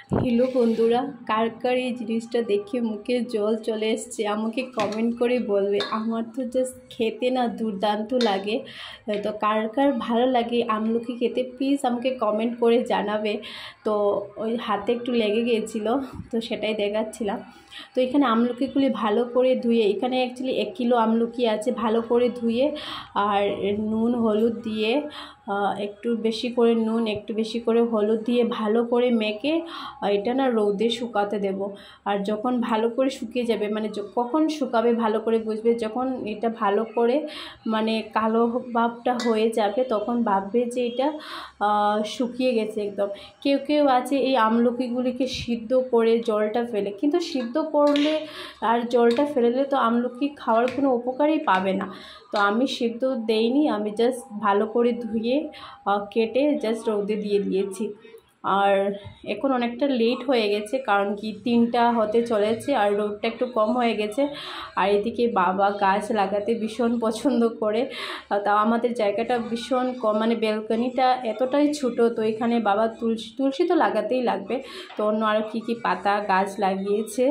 Hello বন্ধুরা, কার কার এই জিনিসটা দেখে মুখে জল চলে এসছে আমাকে কমেন্ট করে বলবে। আমার তো জাস্ট খেতে না দুর্দান্ত লাগে। তো কার কার ভালো লাগে আমলকি খেতে প্লিজ আমাকে কমেন্ট করে জানাবে। তো ওই হাতে একটু লেগে গিয়েছিলো, তো সেটাই দেখাচ্ছিলাম। তো এখানে আমলকিগুলি ভালো করে ধুয়ে, এখানে অ্যাকচুয়ালি 1 কিলো আমলকি আছে, ভালো করে ধুয়ে আর নুন হলুদ দিয়ে একটু বেশি করে নুন একটু বেশি করে হলুদ দিয়ে ভালো করে মেখে এটা না রোদে শুকাতে দেব। আর যখন ভালো করে শুকিয়ে যাবে, মানে কখন শুকাবে ভালো করে বুঝবে, যখন এটা ভালো করে মানে কালো ভাবটা হয়ে যাবে তখন ভাববে যে এটা শুকিয়ে গেছে একদম। কেউ কেউ আছে এই আমলকিগুলিকে সিদ্ধ করে জলটা ফেলে, কিন্তু সিদ্ধ করলে আর জলটা ফেলে তো আমলকি খাওয়ার কোনো উপকারই পাবে না। তো আমি সিদ্ধ দেইনি, আমি জাস্ট ভালো করে ধুয়ে কেটে জাস্ট রোদে দিয়ে দিয়েছি। আর এখন অনেকটা লেট হয়ে গেছে, কারণ কি 3টা হতে চলেছে আর রোদটা একটু কম হয়ে গেছে। আর এদিকে বাবা গাছ লাগাতে ভীষণ পছন্দ করে, তাও আমাদের জায়গাটা ভীষণ কম, মানে ব্যালকনিটা এতটাই ছোটো, তো এখানে বাবা তুলসী তো লাগাতেই লাগবে। তো অন্য আরও কী কী পাতা গাছ লাগিয়েছে।